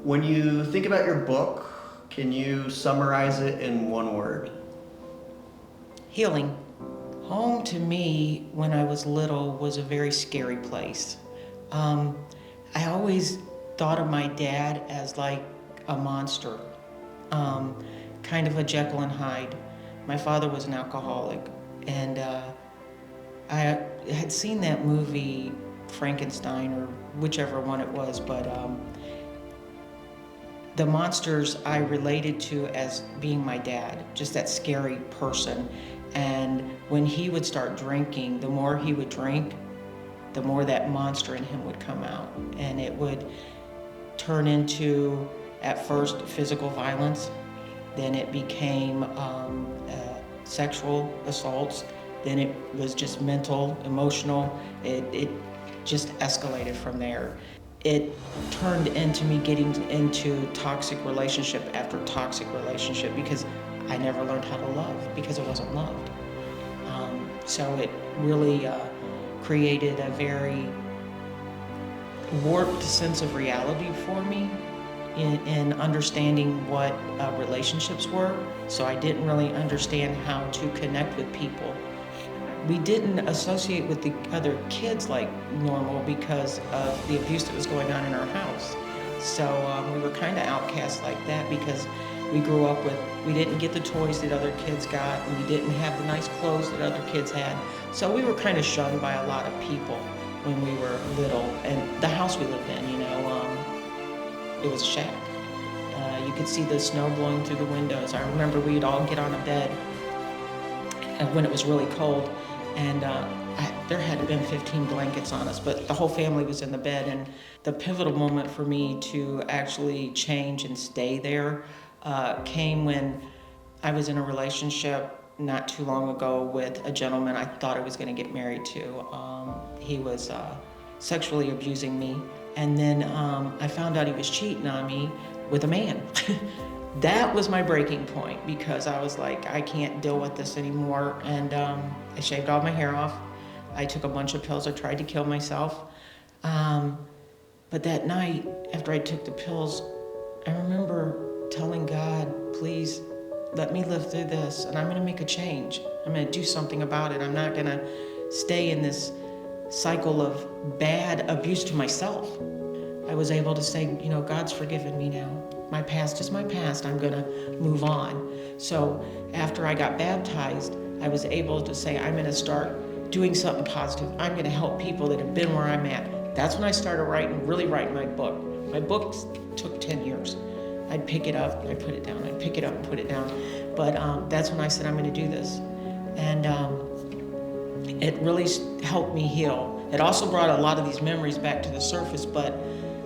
When you think about your book, can you summarize it in one word? Healing. Home to me, when I was little, was a very scary place. Um, I always thought of my dad as like a monster, um, kind of a Jekyll and Hyde. My father was an alcoholic, and I had seen that movie Frankenstein or whichever one it was, but the monsters I related to as being my dad, just that scary person. And when he would start drinking, the more he would drink, the more that monster in him would come out. And it would turn into, at first, physical violence. Then it became sexual assaults. Then it was just mental, emotional. It just escalated from there. It turned into me getting into toxic relationship after toxic relationship because I never learned how to love because I wasn't loved. So it really created a very warped sense of reality for me in understanding what relationships were. So I didn't really understand how to connect with people. We didn't associate with the other kids like normal because of the abuse that was going on in our house. So we were kind of outcast like that because we grew up with, we didn't get the toys that other kids got, and we didn't have the nice clothes that other kids had. So we were kind of shunned by a lot of people when we were little. And the house we lived in, it was a shack. You could see the snow blowing through the windows. I remember we'd all get on a bed when it was really cold, and there had to have been 15 blankets on us, but the whole family was in the bed. And the pivotal moment for me to actually change and stay there came when I was in a relationship not too long ago with a gentleman I thought I was going to get married to. He was sexually abusing me, and then I found out he was cheating on me with a man. That was my breaking point because I was like, I can't deal with this anymore. And I shaved all my hair off. I took a bunch of pills. I tried to kill myself. But that night, after I took the pills, I remember telling God, please let me live through this, and I'm going to make a change. I'm going to do something about it. I'm not going to stay in this cycle of bad abuse to myself. I was able to say, God's forgiven me now. My past is my past. I'm going to move on. So after I got baptized, I was able to say, I'm going to start doing something positive. I'm going to help people that have been where I'm at. That's when I started really writing my book. My book took 10 years. I'd pick it up, I'd put it down, I'd pick it up and put it down. But that's when I said, I'm going to do this. And it really helped me heal. It also brought a lot of these memories back to the surface, but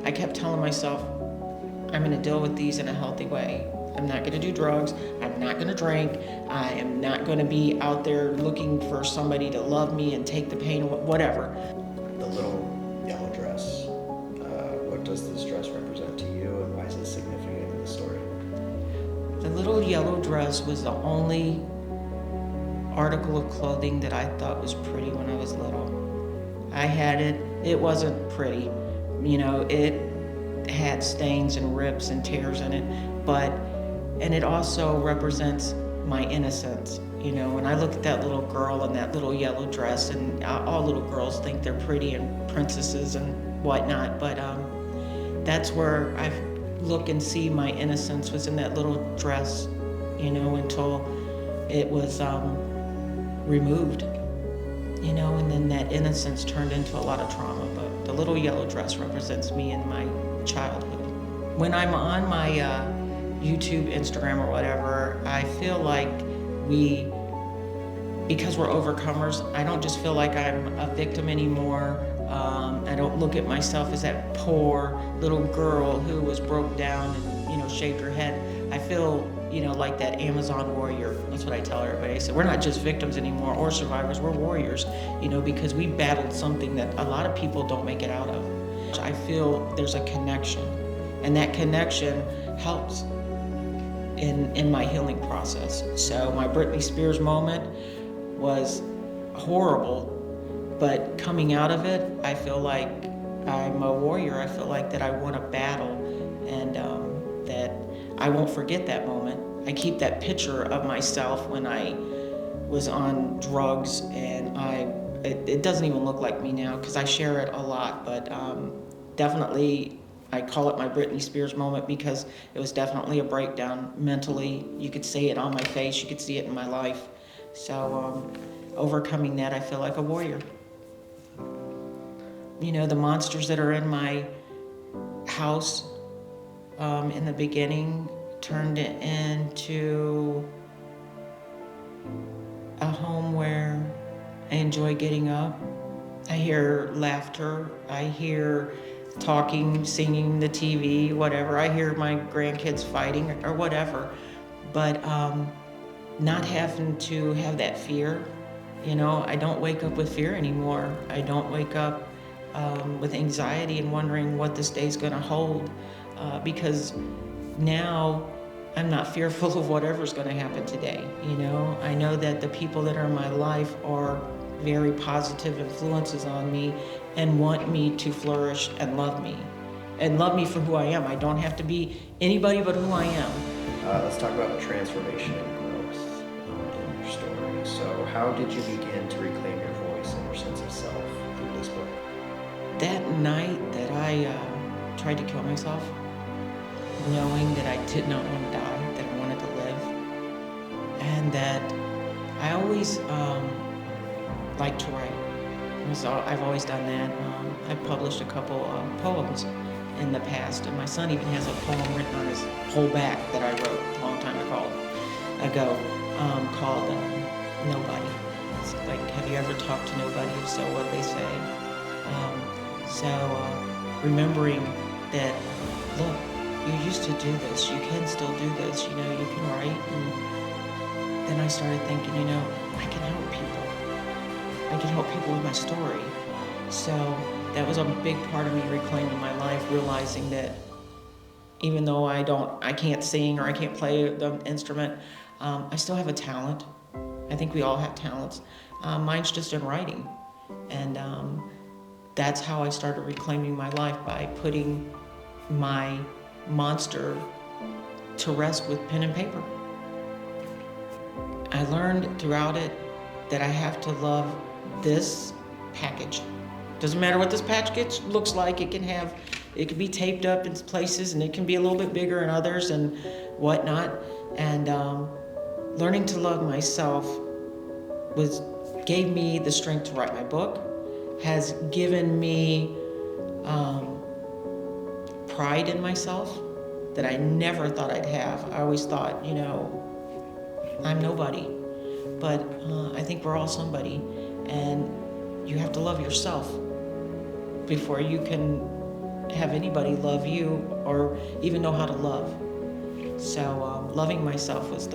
I kept telling myself, I'm going to deal with these in a healthy way. I'm not going to do drugs. I'm not going to drink. I am not going to be out there looking for somebody to love me and take the pain, whatever. The little yellow dress. What does this dress represent to you, and why is it significant in the story? The little yellow dress was the only article of clothing that I thought was pretty when I was little. I had it. It wasn't pretty. It had stains and rips and tears in it, and it also represents my innocence. When I look at that little girl in that little yellow dress, and all little girls think they're pretty and princesses and whatnot, but that's where I look and see my innocence was in that little dress, until it was removed, and then that innocence turned into a lot of trauma. But the little yellow dress represents me in my childhood. When I'm on my YouTube, Instagram, or whatever, I feel like because we're overcomers, I don't just feel like I'm a victim anymore. I don't look at myself as that poor little girl who was broke down and, shaved her head. I feel, like that Amazon warrior. That's what I tell everybody. I say, we're not just victims anymore or survivors, we're warriors, because we battled something that a lot of people don't make it out of. I feel there's a connection, and that connection helps in my healing process. So my Britney Spears moment was horrible, but coming out of it, I feel like I'm a warrior. I feel like that I won a battle, and I won't forget that moment. I keep that picture of myself when I was on drugs, and it doesn't even look like me now because I share it a lot, but definitely I call it my Britney Spears moment because it was definitely a breakdown mentally. You could see it on my face, you could see it in my life. So overcoming that, I feel like a warrior. You know, the monsters that are in my house in the beginning turned it into a home where I enjoy getting up. I hear laughter, I hear talking, singing, the TV, whatever. I hear my grandkids fighting or whatever. But not having to have that fear, you know, I don't wake up with fear anymore. I don't wake up with anxiety and wondering what this day's gonna hold because now I'm not fearful of whatever's gonna happen today, you know? I know that the people that are in my life are very positive influences on me and want me to flourish and love me for who I am. I don't have to be anybody but who I am. Let's talk about transformation and growth in your story. So how did you begin to reclaim your voice and your sense of self through this book? That night that I tried to kill myself, knowing that I did not want to die, that I wanted to live, and that I always liked to write. I've always done that. I've published a couple poems in the past, and my son even has a poem written on his whole back that I wrote a long time ago called Nobody. It's like, have you ever talked to nobody? If so, what they say? Remembering that, look, you used to do this, you can still do this, you know, you can write. And then I started thinking, you know, I can help people. I can help people with my story. So that was a big part of me reclaiming my life, realizing that even though I can't sing or I can't play the instrument, I still have a talent. I think we all have talents. Mine's just in writing. And that's how I started reclaiming my life, by putting my monster to rest with pen and paper. I learned throughout it that I have to love this package. Doesn't matter what this package looks like. It can be taped up in places, and it can be a little bit bigger in others and whatnot. And learning to love myself gave me the strength to write my book, has given me pride in myself that I never thought I'd have. I always thought, you know, I'm nobody, but I think we're all somebody, and you have to love yourself before you can have anybody love you or even know how to love. So loving myself had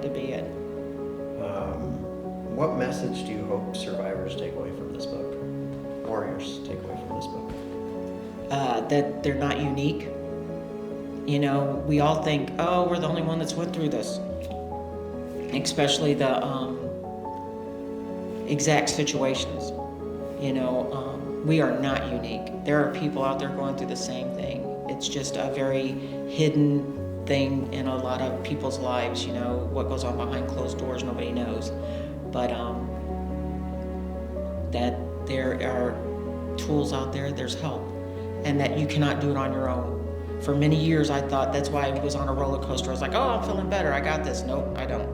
to be it. What message do you hope survivors take away from this book? Warriors take away from this book? That they're not unique. You know, we all think, oh, we're the only one that's went through this. Especially the exact situations. You know, we are not unique. There are people out there going through the same thing. It's just a very hidden thing in a lot of people's lives. You know, what goes on behind closed doors, nobody knows. But that there are tools out there, there's help, and that you cannot do it on your own. For many years, I thought, that's why I was on a roller coaster. I was like, oh, I'm feeling better, I got this. Nope, I don't.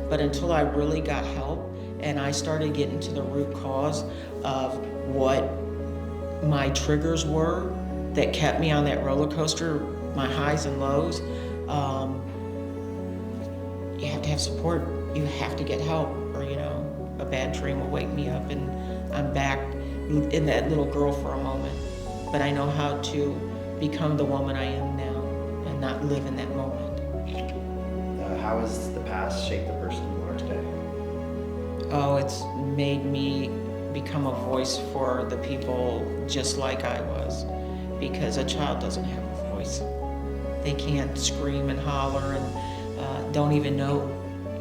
But until I really got help, and I started getting to the root cause of what my triggers were that kept me on that roller coaster, my highs and lows, you have to have support. You have to get help, or, you know, a bad dream will wake me up and I'm back in that little girl for a moment. But I know how to become the woman I am now and not live in that moment. How has the past shaped the person you are today? Oh, it's made me become a voice for the people just like I was, because a child doesn't have a voice. They can't scream and holler and don't even know,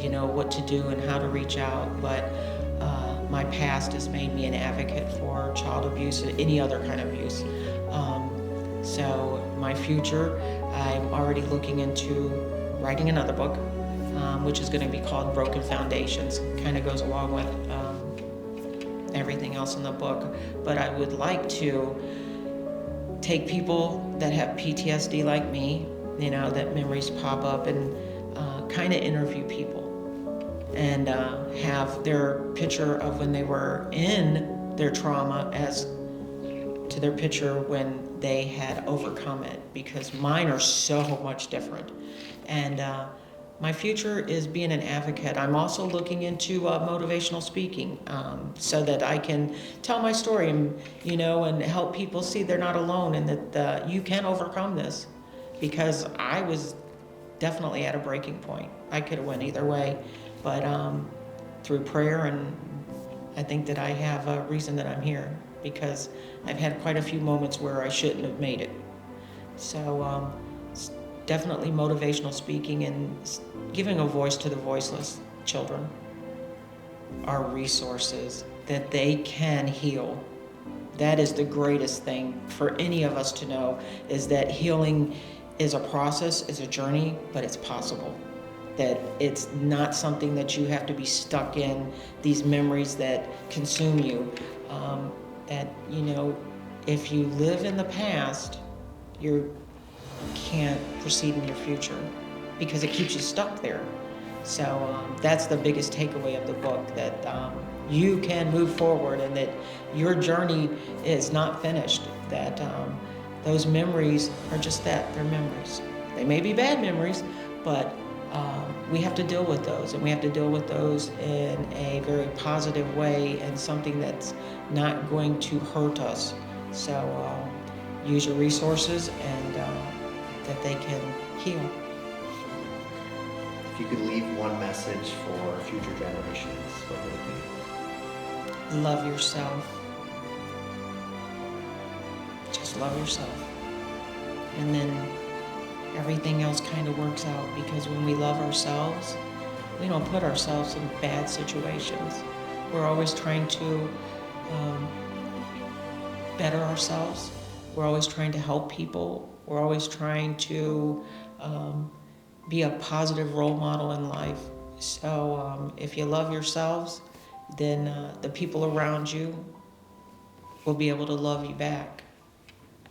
you know, what to do and how to reach out. But my past has made me an advocate for child abuse and any other kind of abuse. So my future, I'm already looking into writing another book, which is going to be called Broken Foundations. Kind of goes along with everything else in the book. But I would like to take people that have PTSD like me, that memories pop up, and kind of interview people and have their picture of when they were in their trauma as to their picture when they had overcome it, because mine are so much different. And my future is being an advocate. I'm also looking into motivational speaking, so that I can tell my story and help people see they're not alone, and that you can overcome this, because I was definitely at a breaking point. I could have went either way, but through prayer, and I think that I have a reason that I'm here, because I've had quite a few moments where I shouldn't have made it. So definitely motivational speaking and giving a voice to the voiceless children, are resources that they can heal. That is the greatest thing for any of us to know, is that healing is a process, is a journey, but it's possible. That it's not something that you have to be stuck in, these memories that consume you. That, if you live in the past, you can't proceed in your future, because it keeps you stuck there. So that's the biggest takeaway of the book, that you can move forward, and that your journey is not finished, that those memories are just that, they're memories. They may be bad memories, but we have to deal with those, and we have to deal with those in a very positive way, and something that's not going to hurt us. So use your resources, and that they can heal. If you could leave one message for future generations, what would it be? Love yourself. Just love yourself. And then everything else kind of works out, because when we love ourselves, we don't put ourselves in bad situations. We're always trying to better ourselves. We're always trying to help people. We're always trying to be a positive role model in life. So if you love yourselves, then the people around you will be able to love you back.